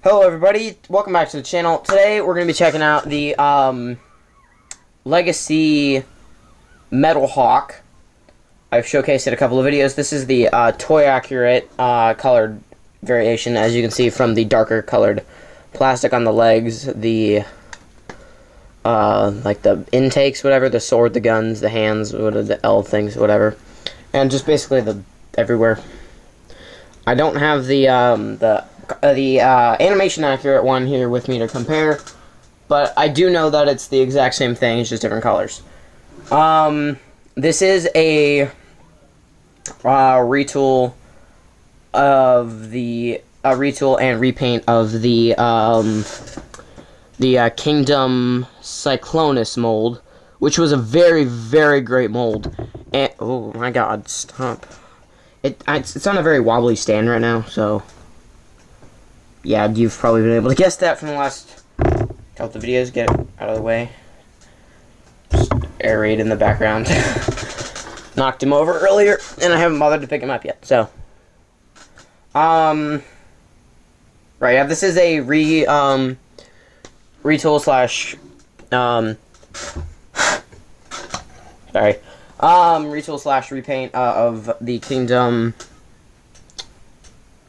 Hello everybody, welcome back to the channel. Today we're going to be checking out the Legacy Metalhawk. I've showcased it in a couple of videos. This is the toy accurate colored variation, as you can see from the darker colored plastic on the legs, the like the intakes, whatever, the sword, the guns, the hands, what are the L things, whatever. And just basically the everywhere. I don't have the animation accurate one here with me to compare, but I do know that it's the exact same thing, it's just different colors. This is a retool of the retool and repaint of the Kingdom Cyclonus mold, which was a very, very great mold. And oh my God, stop! It's on a very wobbly stand right now, so. Yeah, you've probably been able to guess that from the last couple of videos. Get it out of the way. Just air raid in the background. Knocked him over earlier, and I haven't bothered to pick him up yet. So, right, yeah, this is a retool slash retool slash repaint of the Kingdom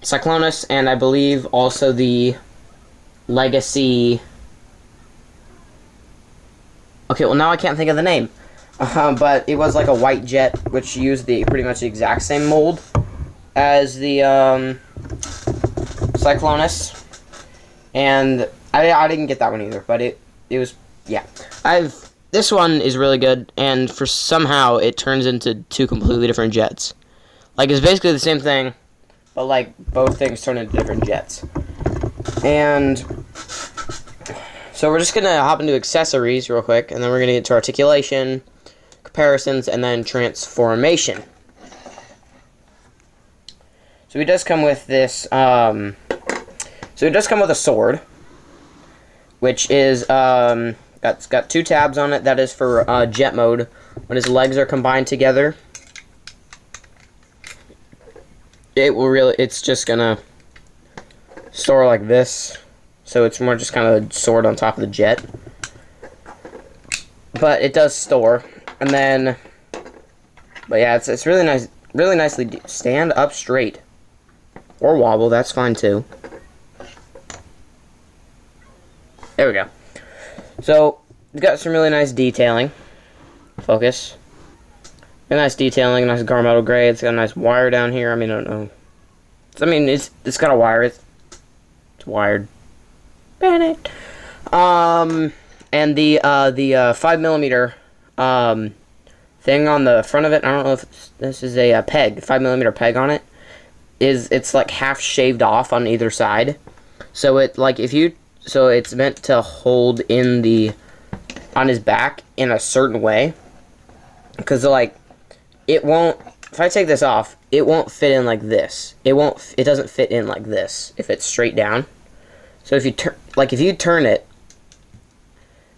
Cyclonus, and I believe also the Legacy. Okay, well now I can't think of the name, but it was like a white jet, which used the pretty much the exact same mold as the Cyclonus, and I didn't get that one either, but it was, yeah. This one is really good, and for somehow it turns into two completely different jets. Like, it's basically the same thing, but like both things turn into different jets. And so we're just gonna hop into accessories real quick, and then we're gonna get to articulation, comparisons, and then transformation. So it does come with this. So it does come with a sword, which is it's got two tabs on it. That is for jet mode, when his legs are combined together. It's just gonna store like this, so it's more just kind of stored on top of the jet, but it does store. And then, but yeah, it's really nice, really nicely stand up straight, or wobble, that's fine too. There we go. So it's got some really nice detailing. Focus. A nice detailing, nice Garmetal gray. It's got a nice wire down here. I mean, I don't know. It's got a wire. It's wired. Panicked. And the 5mm thing on the front of it. I don't know if this is a peg. 5mm peg on it. It's like half shaved off on either side. So it's meant to hold in on his back in a certain way. Because like. It won't, if I take this off, it won't fit in like this. It doesn't fit in like this if it's straight down. So if you turn it,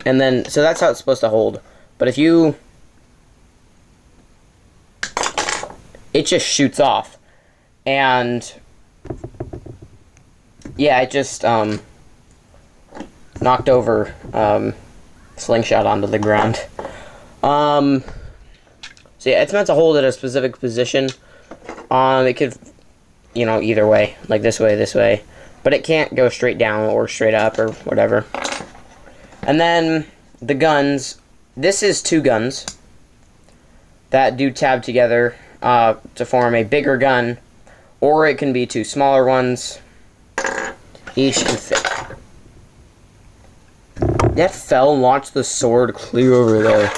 and then, so that's how it's supposed to hold. But if you, it just shoots off. And, yeah, it just, knocked over, Slingshot onto the ground. So yeah, it's meant to hold at a specific position. It could, either way, like this way, but it can't go straight down or straight up or whatever. And then the guns. This is two guns that do tab together to form a bigger gun, or it can be two smaller ones. Each can fit. That fell and launched the sword clear over there.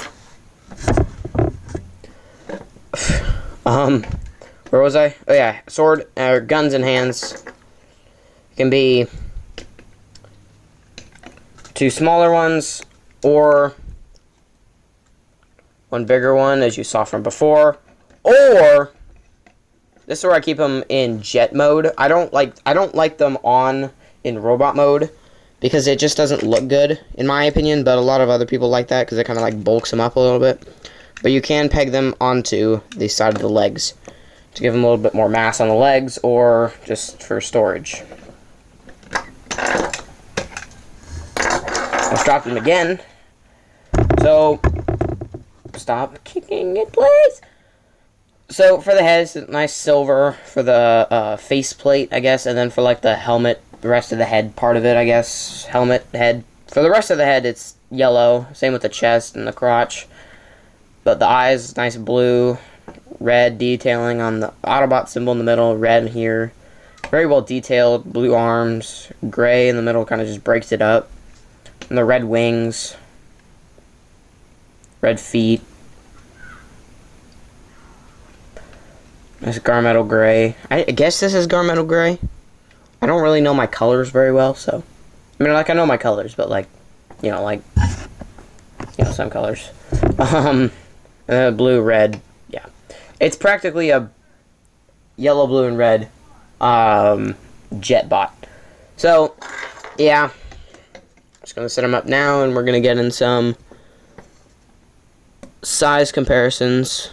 Where was I? Oh yeah, sword, guns in hands. Can be two smaller ones, or one bigger one, as you saw from before. Or, this is where I keep them in jet mode. I don't like them in robot mode, because it just doesn't look good, in my opinion, but a lot of other people like that, because it kind of like bulks them up a little bit. But you can peg them onto the side of the legs to give them a little bit more mass on the legs, or just for storage. Let's drop them again. So, stop kicking it, please. So, for the head, it's nice silver for the face plate, I guess, and then for, like, the helmet, the rest of the head part of it, I guess, helmet, head. For the rest of the head, it's yellow, same with the chest and the crotch. But the eyes, nice blue, red detailing on the Autobot symbol in the middle, red here. Very well detailed, blue arms, gray in the middle kind of just breaks it up. And the red wings, red feet. Nice Garmetal Gray. I guess this is Garmetal Gray. I don't really know my colors very well, so... I mean, like, I know my colors, but, like, you know, like... You know, some colors. Blue, red, yeah. It's practically a yellow, blue, and red, Jetbot. So, yeah. Just gonna set them up now, and we're gonna get in some size comparisons.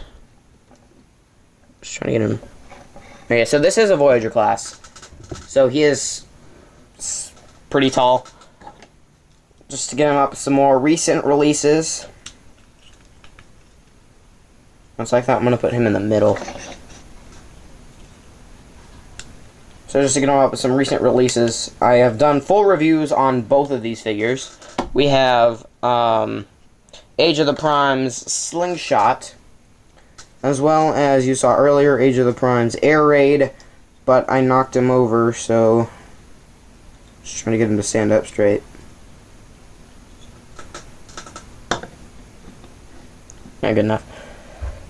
Just trying to get him. Okay, so this is a Voyager class. So he is pretty tall. Just to get him up with some more recent releases. Once like that, I'm going to put him in the middle. So just to get him up with some recent releases, I have done full reviews on both of these figures. We have Age of the Prime's Slingshot, as well as you saw earlier, Age of the Prime's Air Raid, but I knocked him over, so just trying to get him to stand up straight. Yeah, good enough.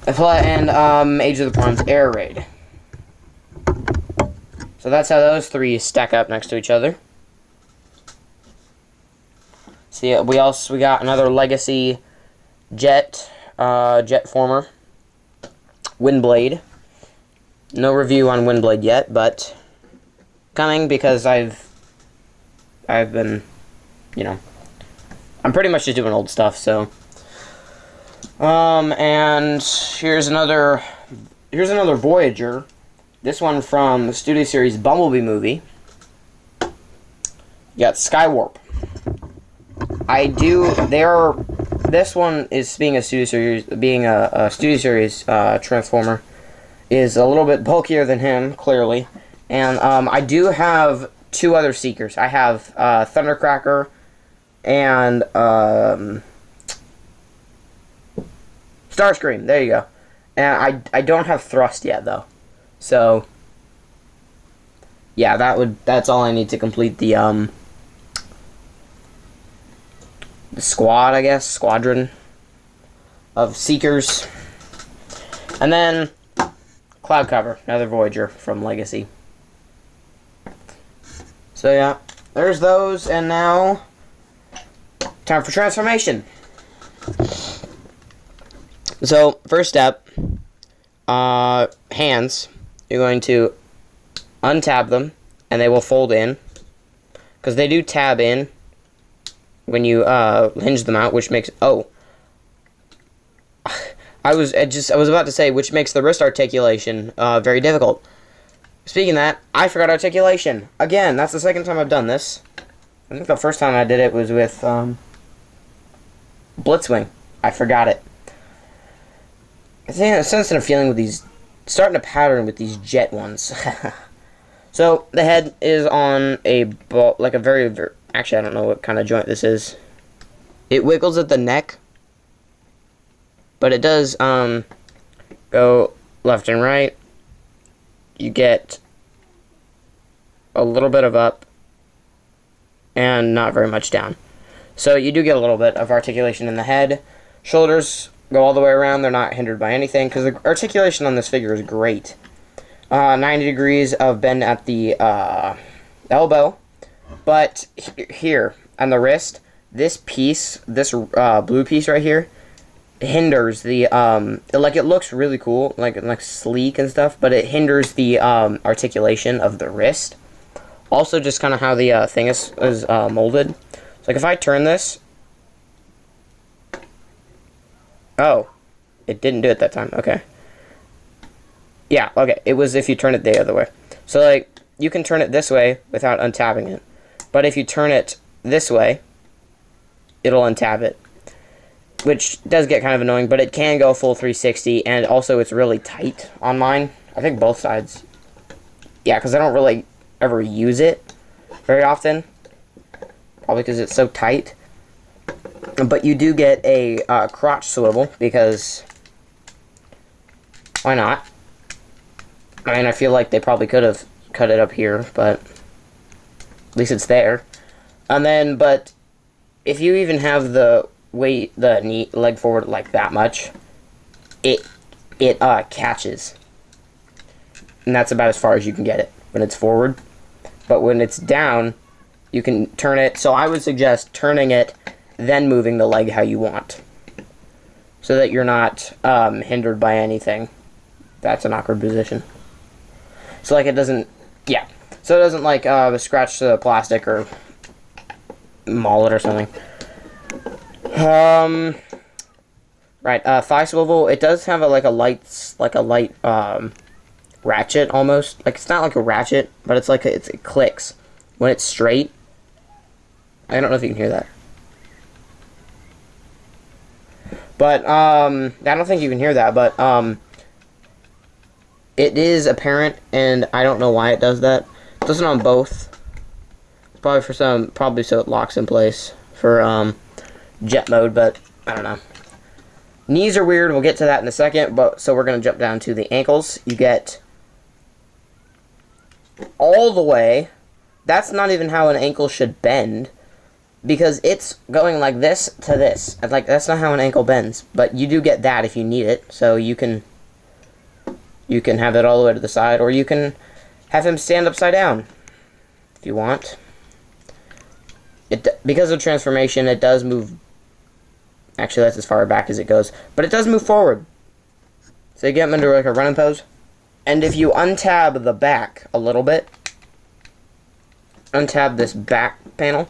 And Age of the Prime's Air Raid. So that's how those three stack up next to each other. See, we got another Legacy Jet Former. Windblade. No review on Windblade yet, but coming because I've been, you know, I'm pretty much just doing old stuff, so. And here's another Voyager. This one from the Studio Series Bumblebee movie. You got Skywarp. This one is being a Studio Series Transformer, is a little bit bulkier than him, clearly. And I do have two other Seekers. I have Thundercracker and Starscream. There you go. And I don't have Thrust yet though. So yeah, that's all I need to complete the squad, I guess, squadron of Seekers. And then Cloud Cover, another Voyager from Legacy. So yeah, there's those, and now time for transformation. So first step, hands. You're going to untab them, and they will fold in, because they do tab in when you hinge them out, which makes I was about to say, which makes the wrist articulation very difficult. Speaking of that, I forgot articulation again. That's the second time I've done this. I think the first time I did it was with Blitzwing. I forgot it. I think I'm sensing a feeling with these, starting a pattern with these jet ones. So the head is on a ball, like a very, actually I don't know what kind of joint this is. It wiggles at the neck, but it does go left and right. You get a little bit of up and not very much down. So you do get a little bit of articulation in the head. Shoulders go all the way around. They're not hindered by anything because the articulation on this figure is great. 90 degrees of bend at the elbow, but here on the wrist, this piece, this blue piece right here, hinders the like, it looks really cool, like sleek and stuff, but it hinders the articulation of the wrist. Also, just kind of how the thing is molded. So, like, if I turn this, oh, it didn't do it that time. Okay. Yeah, okay. It was if you turn it the other way. So, like, you can turn it this way without untapping it. But if you turn it this way, it'll untab it, which does get kind of annoying, but it can go full 360, and also it's really tight on mine. I think both sides. Yeah, because I don't really ever use it very often, probably because it's so tight. But you do get a crotch swivel, because why not? I mean, I feel like they probably could have cut it up here, but at least it's there. And then, but if you even have the weight, the knee, leg forward like that much, it catches. And that's about as far as you can get it when it's forward. But when it's down, you can turn it. So I would suggest turning it, then moving the leg how you want, so that you're not hindered by anything. That's an awkward position. So like it doesn't, yeah. So it doesn't like scratch the plastic or maul it or something. Right. Thigh swivel. It does have a light ratchet almost. Like it's not like a ratchet, but it's like it clicks when it's straight. I don't know if you can hear that. But I don't think you can hear that, but it is apparent, and I don't know why it does that. It does it on both. Probably so it locks in place for jet mode, but I don't know. Knees are weird. We'll get to that in a second, but so we're gonna jump down to the ankles. You get all the way. That's not even how an ankle should bend, because it's going like this to this. Like that's not how an ankle bends, but you do get that if you need it. So you can have it all the way to the side, or you can have him stand upside down if you want. Because of transformation, it does move. Actually, that's as far back as it goes, but it does move forward. So you get him into like a running pose, and if you untab the back a little bit, untab this back panel,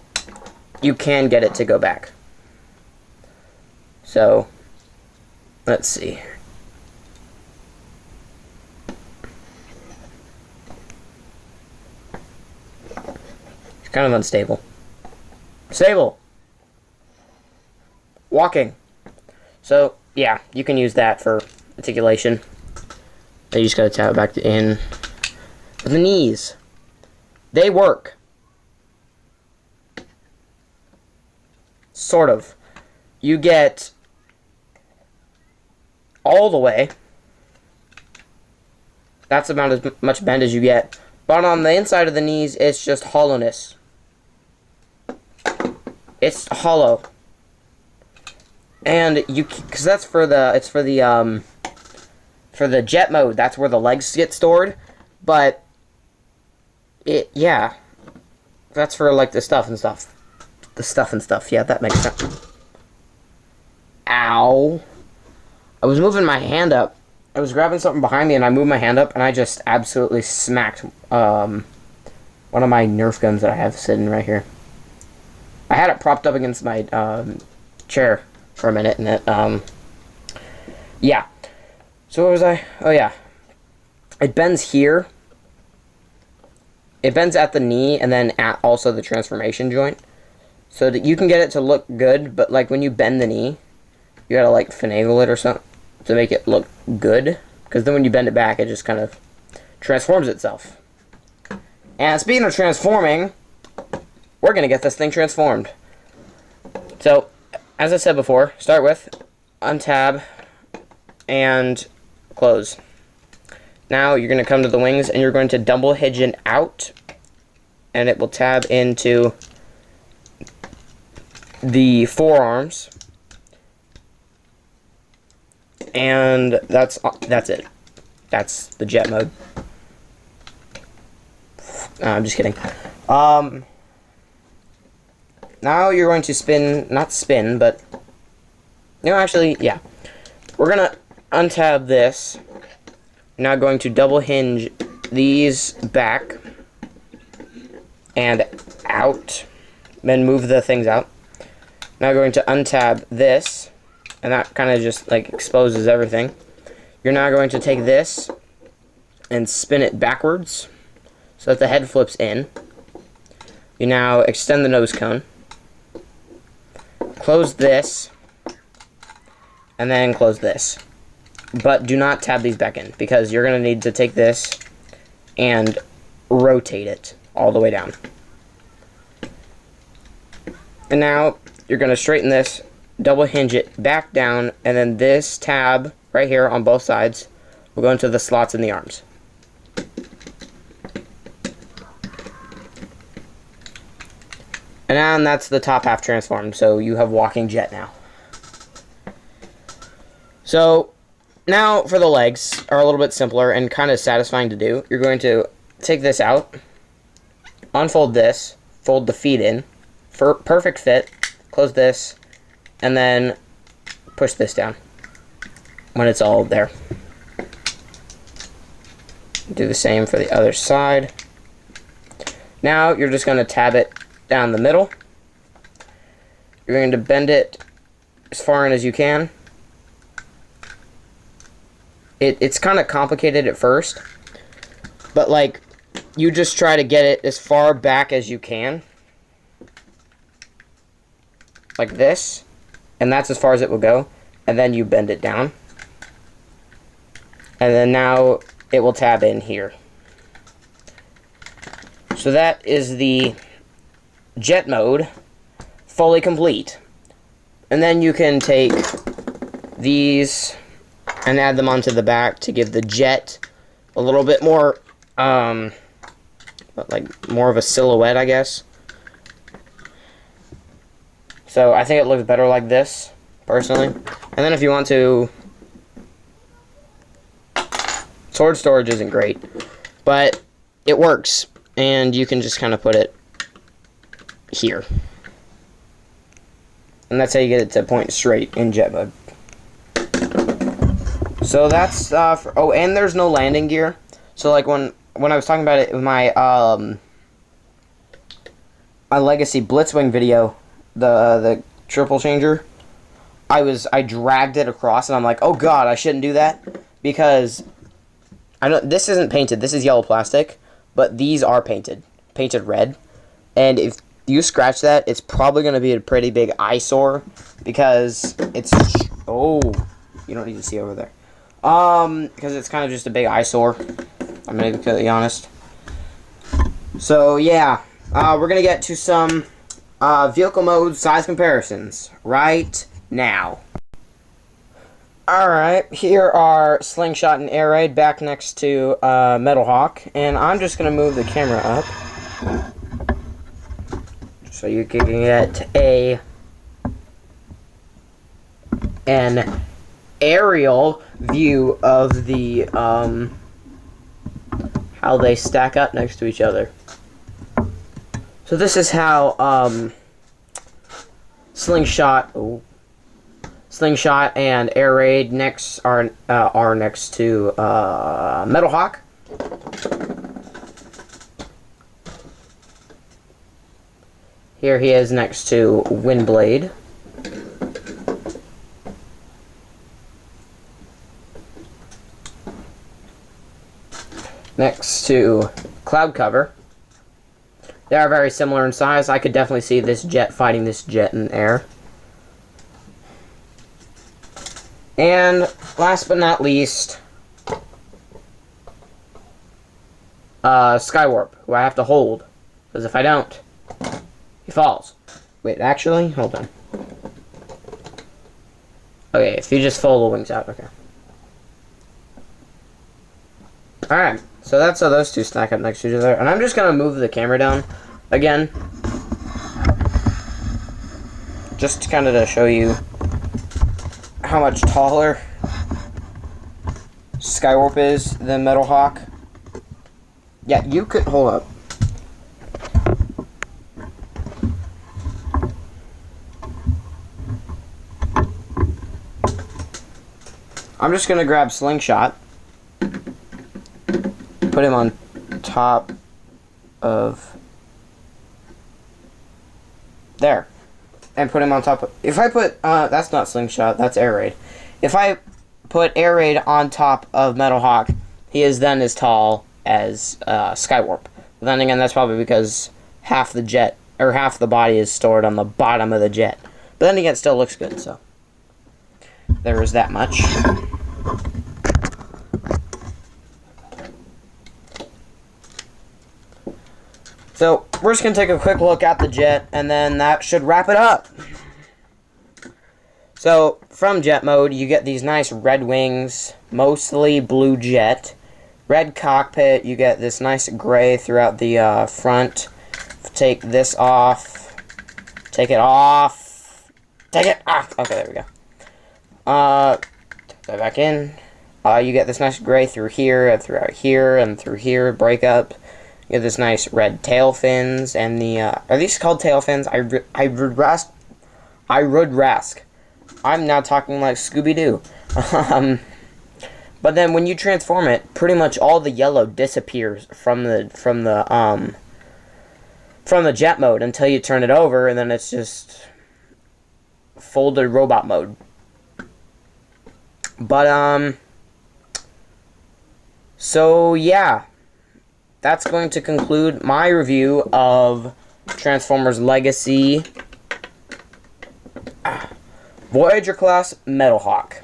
you can get it to go back. So let's see. It's kind of unstable. Stable. Walking. So yeah, you can use that for articulation. You just gotta tap it back in. The knees, they work. Sort of. You get all the way. That's about as much bend as you get. But on the inside of the knees, it's just hollowness. It's hollow. And you, because that's for the, for the jet mode, that's where the legs get stored. But yeah, that's for like the stuff and stuff. The stuff and stuff, yeah, that makes sense. Ow. I was moving my hand up. I was grabbing something behind me and I moved my hand up and I just absolutely smacked one of my Nerf guns that I have sitting right here. I had it propped up against my chair for a minute and it, yeah. So what was I? Oh yeah. It bends here. It bends at the knee and then at also the transformation joint. So that you can get it to look good, but like when you bend the knee, you gotta like finagle it or something to make it look good. Because then when you bend it back, it just kind of transforms itself. And speaking of transforming, we're gonna get this thing transformed. So, as I said before, start with untab and close. Now you're gonna come to the wings and you're going to double hinge it out, and it will tab into the forearms, and that's it. That's the jet mode. I'm just kidding. Now you're going to spin, not spin, but actually, yeah. We're gonna untab this. Now going to double hinge these back and out, then move the things out. Now going to untab this, and that kind of just like exposes everything. You're now going to take this and spin it backwards so that the head flips in. You now extend the nose cone, close this, and then close this. But do not tab these back in, because you're going to need to take this and rotate it all the way down. And now you're going to straighten this, double hinge it back down, and then this tab right here on both sides will go into the slots in the arms. And that's the top half transformed, so you have walking jet now. So now for the legs are a little bit simpler and kind of satisfying to do. You're going to take this out, unfold this, fold the feet in, for perfect fit, close this, and then push this down when it's all there. Do the same for the other side. Now you're just going to tab it down the middle. You're going to bend it as far in as you can. It's kind of complicated at first, but like you just try to get it as far back as you can, like this, and that's as far as it will go, and then you bend it down, and then now it will tab in here. So that is the jet mode fully complete. And then you can take these and add them onto the back to give the jet a little bit more like more of a silhouette, I guess. So I think it looks better like this, personally. And then if you want to, sword storage isn't great, but it works, and you can just kind of put it here. And that's how you get it to point straight in jet mode. So that's oh, and there's no landing gear. So like when I was talking about it in my my Legacy Blitzwing video, the triple changer, I dragged it across, and I'm like, oh god, I shouldn't do that, because I know this isn't painted. This is yellow plastic, but these are painted red, and if you scratch that, it's probably going to be a pretty big eyesore, because it's, oh, you don't need to see over there, because it's kind of just a big eyesore, I'm going to be completely honest. So yeah, we're going to get to some vehicle mode size comparisons right now. Alright, here are Slingshot and Air Raid back next to Metalhawk, and I'm just going to move the camera up so you can get an aerial view of the how they stack up next to each other. So this is how Slingshot and Air Raid next are next to Metalhawk. Here he is next to Windblade. Next to Cloud Cover. They are very similar in size. I could definitely see this jet fighting this jet in the air. And last but not least, Skywarp, who I have to hold, because if I don't, he falls. Wait, actually, hold on. Okay, if you just fold the wings out, okay. Alright, so that's how those two stack up next to each other. And I'm just going to move the camera down again, just kind of to show you how much taller Skywarp is than Metalhawk. Yeah, you could, hold up. I'm just going to grab Slingshot, put him on top of there, and put him on top of, if I put, that's not Slingshot, that's Air Raid. If I put Air Raid on top of Metalhawk, he is then as tall as Skywarp. But then again, that's probably because half the jet, or half the body is stored on the bottom of the jet. But then again, it still looks good, so there is that much. So, we're just going to take a quick look at the jet, and then that should wrap it up. So, from jet mode, you get these nice red wings, mostly blue jet. Red cockpit, you get this nice gray throughout the front. Take this off. Take it off. Take it off. Okay, there we go. Take that back in. You get this nice gray through here, and throughout here, and through here, break up. You get this nice red tail fins, and the, are these called tail fins? I would rask. I'm now talking like Scooby-Doo. But then when you transform it, pretty much all the yellow disappears from the jet mode until you turn it over, and then it's just folded robot mode. But so yeah, that's going to conclude my review of Transformers Legacy Voyager Class Metalhawk.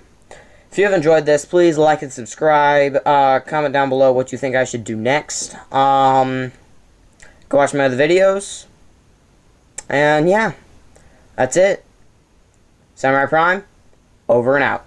If you have enjoyed this, please like and subscribe. Comment down below what you think I should do next. Go watch my other videos. And yeah, that's it. Samurai Prime, over and out.